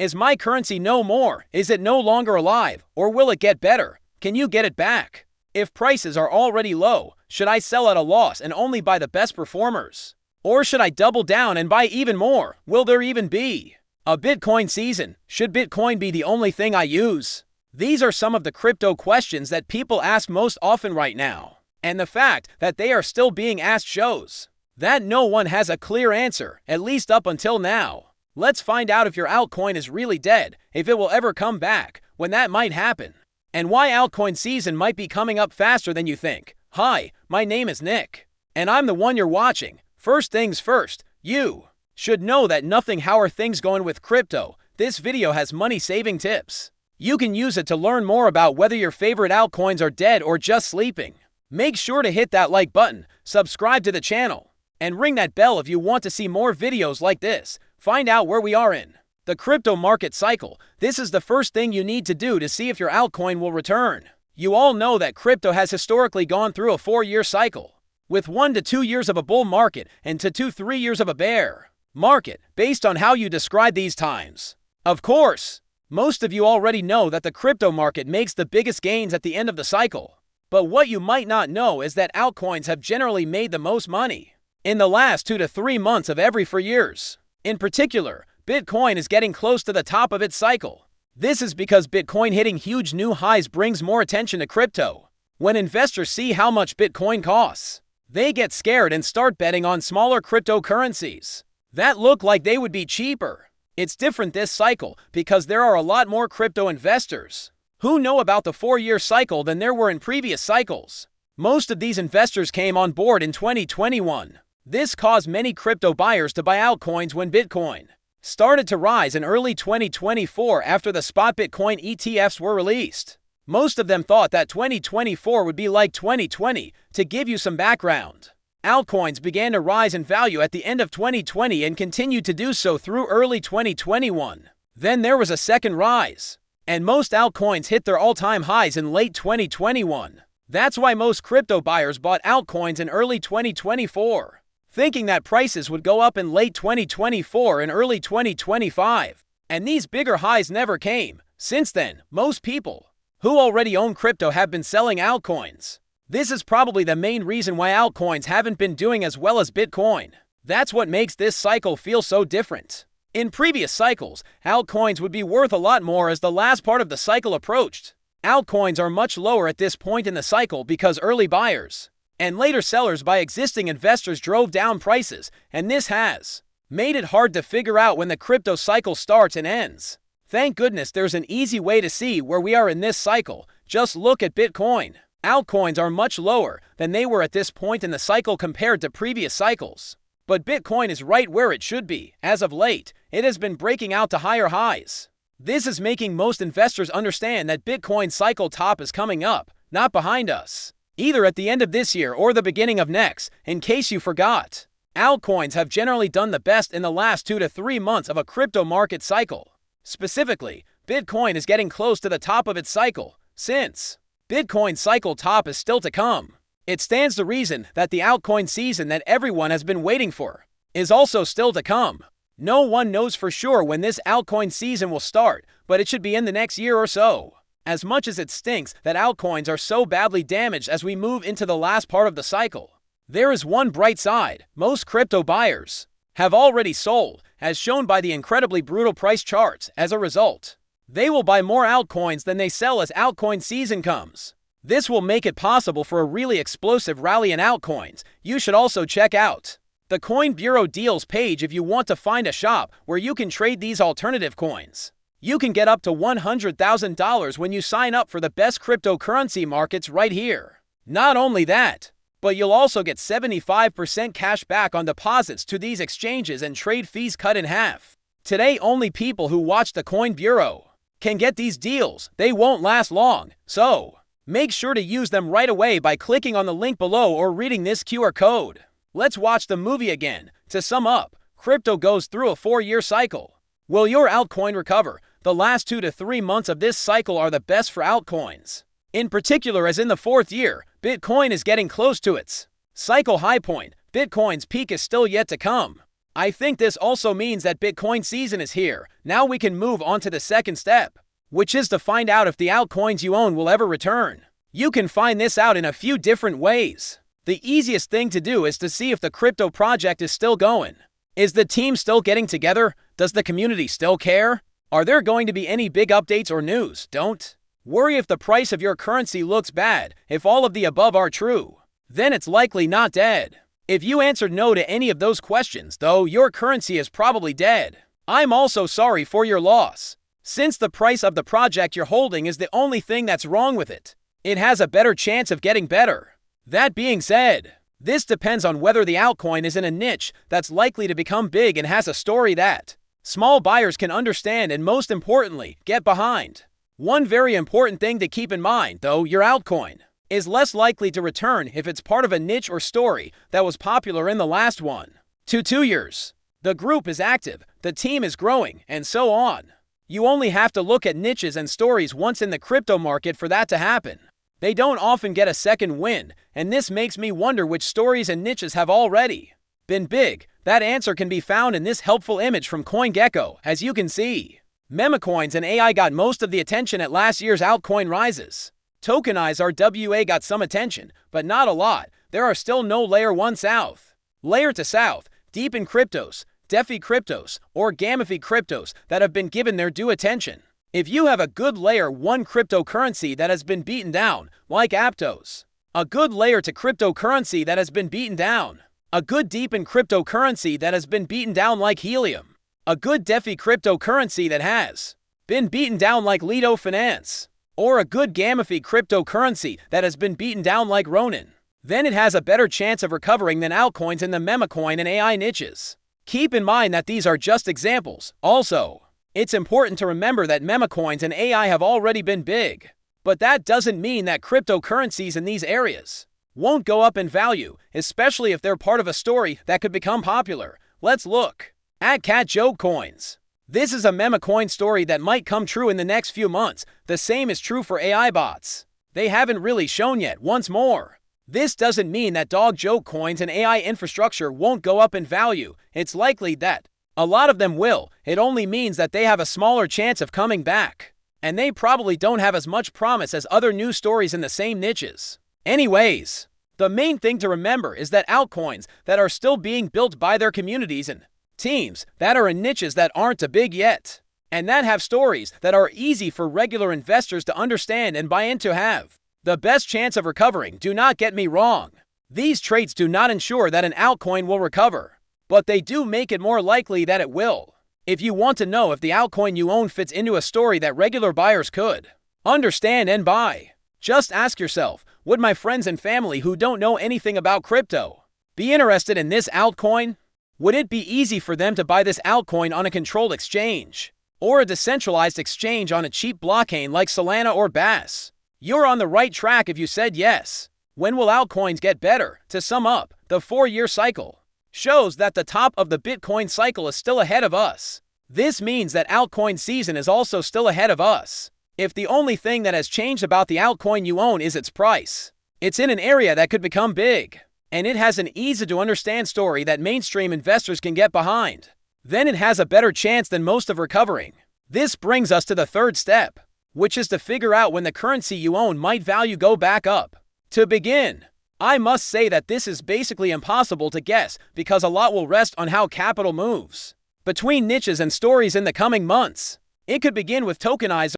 Is my currency no more? Is it no longer alive? Or will it get better? Can you get it back? If prices are already low, should I sell at a loss and only buy the best performers? Or should I double down and buy even more? Will there even be a Bitcoin season? Should Bitcoin be the only thing I use? These are some of the crypto questions that people ask most often right now. And the fact that they are still being asked shows that no one has a clear answer, at least up until now. Let's find out if your altcoin is really dead, if it will ever come back, when that might happen, and why altcoin season might be coming up faster than you think. Hi, my name is Nick, and I'm the one you're watching. First things first, you should know that nothing how are things going with crypto. This video has money-saving tips. You can use it to learn more about whether your favorite altcoins are dead or just sleeping. Make sure to hit that like button, subscribe to the channel, and ring that bell if you want to see more videos like this. Find out where we are in the crypto market cycle. This is the first thing you need to do to see if your altcoin will return. You all know that crypto has historically gone through a 4-year cycle, with 1 to 2 years of a bull market and 2 to 3 years of a bear market, based on how you describe these times. Of course, most of you already know that the crypto market makes the biggest gains at the end of the cycle. But what you might not know is that altcoins have generally made the most money in the last 2 to 3 months of every 4 years. In particular, Bitcoin is getting close to the top of its cycle. This is because Bitcoin hitting huge new highs brings more attention to crypto. When investors see how much Bitcoin costs, they get scared and start betting on smaller cryptocurrencies that look like they would be cheaper. It's different this cycle because there are a lot more crypto investors who know about the 4-year cycle than there were in previous cycles. Most of these investors came on board in 2021. This caused many crypto buyers to buy altcoins when Bitcoin started to rise in early 2024 after the spot Bitcoin ETFs were released. Most of them thought that 2024 would be like 2020. To give you some background, altcoins began to rise in value at the end of 2020 and continued to do so through early 2021. Then there was a second rise, and most altcoins hit their all-time highs in late 2021. That's why most crypto buyers bought altcoins in early 2024, thinking that prices would go up in late 2024 and early 2025. And these bigger highs never came. Since then, most people who already own crypto have been selling altcoins. This is probably the main reason why altcoins haven't been doing as well as Bitcoin. That's what makes this cycle feel so different. In previous cycles, altcoins would be worth a lot more as the last part of the cycle approached. Altcoins are much lower at this point in the cycle because early buyers and later sellers by existing investors drove down prices, and this has made it hard to figure out when the crypto cycle starts and ends. Thank goodness there's an easy way to see where we are in this cycle. Just look at Bitcoin. Altcoins are much lower than they were at this point in the cycle compared to previous cycles. But Bitcoin is right where it should be. As of late, it has been breaking out to higher highs. This is making most investors understand that Bitcoin's cycle top is coming up, not behind us, either at the end of this year or the beginning of next. In case you forgot, altcoins have generally done the best in the last 2 to 3 months of a crypto market cycle. Specifically, Bitcoin is getting close to the top of its cycle. Since Bitcoin's cycle top is still to come, it stands to reason that the altcoin season that everyone has been waiting for is also still to come. No one knows for sure when this altcoin season will start, but it should be in the next year or so. As much as it stinks that altcoins are so badly damaged as we move into the last part of the cycle, there is one bright side. Most crypto buyers have already sold, as shown by the incredibly brutal price charts. As a result, they will buy more altcoins than they sell as altcoin season comes. This will make it possible for a really explosive rally in altcoins. You should also check out the Coin Bureau Deals page if you want to find a shop where you can trade these alternative coins. You can get up to $100,000 when you sign up for the best cryptocurrency markets right here. Not only that, but you'll also get 75% cash back on deposits to these exchanges and trade fees cut in half. Today, only people who watch the Coin Bureau can get these deals. They won't last long, so make sure to use them right away by clicking on the link below or reading this QR code. Let's watch the movie again. To sum up, crypto goes through a 4-year cycle. Will your altcoin recover? The last 2 to 3 months of this cycle are the best for altcoins. In particular, as in the 4th year, Bitcoin is getting close to its cycle high point. Bitcoin's peak is still yet to come. I think this also means that Bitcoin season is here. Now we can move on to the second step, which is to find out if the altcoins you own will ever return. You can find this out in a few different ways. The easiest thing to do is to see if the crypto project is still going. Is the team still getting together? Does the community still care? Are there going to be any big updates or news? Don't worry if the price of your currency looks bad. If all of the above are true, then it's likely not dead. If you answered no to any of those questions, though, your currency is probably dead. I'm also sorry for your loss, since the price of the project you're holding is the only thing that's wrong with it. It has a better chance of getting better. That being said, this depends on whether the altcoin is in a niche that's likely to become big and has a story that small buyers can understand and, most importantly, get behind. One very important thing to keep in mind, though, your altcoin is less likely to return if it's part of a niche or story that was popular in the last 1 to 2 years. The group is active, the team is growing, and so on. You only have to look at niches and stories once in the crypto market for that to happen. They don't often get a second wind, and this makes me wonder which stories and niches have already been big. That answer can be found in this helpful image from CoinGecko. As you can see, memecoins and AI got most of the attention at last year's altcoin rises. Tokenized RWA got some attention, but not a lot. There are still no layer 1 south, layer to south, deep in cryptos, DeFi cryptos, or Gamify cryptos that have been given their due attention. If you have a good layer 1 cryptocurrency that has been beaten down, like Aptos, a good layer 2 cryptocurrency that has been beaten down, a good deep in cryptocurrency that has been beaten down like Helium, a good DeFi cryptocurrency that has been beaten down like Lido Finance, or a good Gamify cryptocurrency that has been beaten down like Ronin, then it has a better chance of recovering than altcoins in the memecoin and AI niches. Keep in mind that these are just examples. Also, it's important to remember that memecoins and AI have already been big, but that doesn't mean that cryptocurrencies in these areas won't go up in value, especially if they're part of a story that could become popular. Let's look at Cat Joke Coins. This is a memecoin story that might come true in the next few months. The same is true for AI bots. They haven't really shown yet. Once more, this doesn't mean that dog joke coins and AI infrastructure won't go up in value. It's likely that a lot of them will. It only means that they have a smaller chance of coming back, and they probably don't have as much promise as other new stories in the same niches. Anyways, the main thing to remember is that altcoins that are still being built by their communities and teams that are in niches that aren't big yet, and that have stories that are easy for regular investors to understand and buy into have the best chance of recovering. Do not get me wrong. These traits do not ensure that an altcoin will recover, but they do make it more likely that it will. If you want to know if the altcoin you own fits into a story that regular buyers could understand and buy, just ask yourself, would my friends and family who don't know anything about crypto be interested in this altcoin? Would it be easy for them to buy this altcoin on a controlled exchange, or a decentralized exchange on a cheap blockchain like Solana or Bass? You're on the right track if you said yes. When will altcoins get better? To sum up, the 4-year cycle shows that the top of the Bitcoin cycle is still ahead of us. This means that altcoin season is also still ahead of us. If the only thing that has changed about the altcoin you own is its price, it's in an area that could become big, and it has an easy-to-understand story that mainstream investors can get behind, then it has a better chance than most of recovering. This brings us to the third step, which is to figure out when the currency you own might value go back up. To begin, I must say that this is basically impossible to guess because a lot will rest on how capital moves between niches and stories in the coming months. It could begin with tokenized